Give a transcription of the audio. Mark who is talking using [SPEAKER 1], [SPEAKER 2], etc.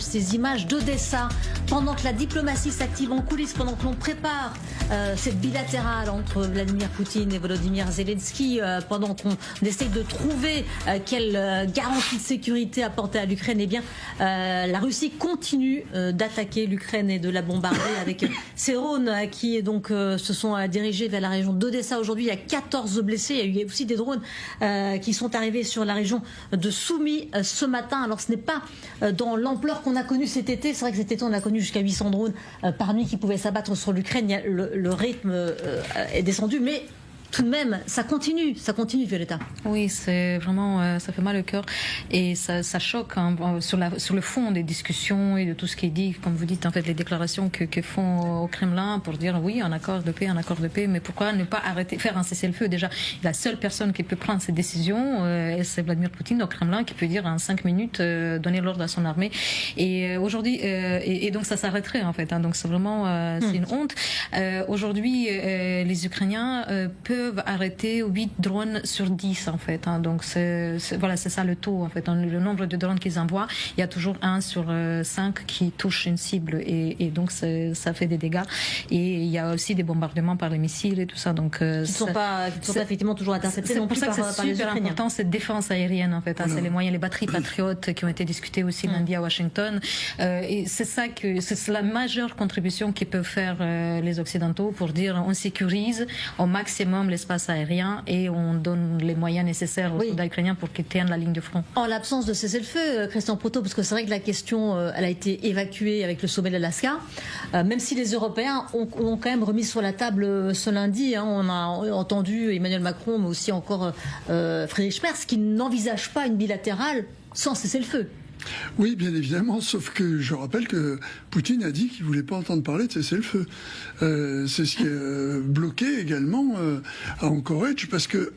[SPEAKER 1] Ces images d'Odessa, pendant que la diplomatie s'active en coulisses, pendant que l'on prépare cette bilatérale entre Vladimir Poutine et Volodymyr Zelensky, pendant qu'on essaye de trouver quelle garantie de sécurité apporter à l'Ukraine, eh bien, la Russie continue d'attaquer l'Ukraine et de la bombarder avec ces drones qui donc se sont dirigés vers la région d'Odessa. Aujourd'hui, il y a 14 blessés. Il y a eu aussi des drones qui sont arrivés sur la région de Soumy ce matin. Alors, ce n'est pas dans l'ampleur qu'on a connue cet été. C'est vrai que cet été, on a connu jusqu'à 800 drones par nuit qui pouvaient s'abattre sur l'Ukraine. Le rythme est descendu, mais tout de même, ça continue, Violetta.
[SPEAKER 2] Oui, c'est vraiment, ça fait mal au cœur et ça choque hein, sur le fond des discussions et de tout ce qui est dit, comme vous dites, en fait, les déclarations que font au Kremlin pour dire oui, un accord de paix, mais pourquoi ne pas arrêter, faire un cessez-le-feu? Déjà, la seule personne qui peut prendre ces décisions, c'est Vladimir Poutine au Kremlin, qui peut dire en 5 minutes, donner l'ordre à son armée. Et aujourd'hui, et donc ça s'arrêterait en fait. Hein, donc c'est vraiment, c'est une honte. Aujourd'hui, les Ukrainiens peuvent arrêter 8 drones sur 10 en fait. Hein. Donc voilà, c'est ça le taux en fait. Le nombre de drones qu'ils envoient, il y a toujours 1 sur 5 qui touche une cible et donc ça fait des dégâts. Et il y a aussi des bombardements par les missiles et tout ça. Donc
[SPEAKER 1] qui ne sont pas effectivement toujours interceptés.
[SPEAKER 2] C'est pour ça que c'est super important cette défense aérienne en fait. Hein. C'est les moyens, les batteries patriotes qui ont été discutées aussi lundi à Washington. Et c'est ça c'est la majeure contribution qu'ils peuvent faire les Occidentaux pour dire on sécurise au maximum l'espace aérien et on donne les moyens nécessaires aux soldats ukrainiens pour qu'ils tiennent la ligne de front.
[SPEAKER 1] En l'absence de cessez-le-feu, Christian Proto, parce que c'est vrai que la question elle a été évacuée avec le sommet de l'Alaska, même si les Européens ont quand même remis sur la table ce lundi, hein, on a entendu Emmanuel Macron, mais aussi encore Friedrich Merz, qui n'envisagent pas une bilatérale sans cessez-le-feu.
[SPEAKER 3] Oui, bien évidemment, sauf que je rappelle que Poutine a dit qu'il ne voulait pas entendre parler de cessez-le-feu. C'est ce qui est bloqué également à Anchorage, parce que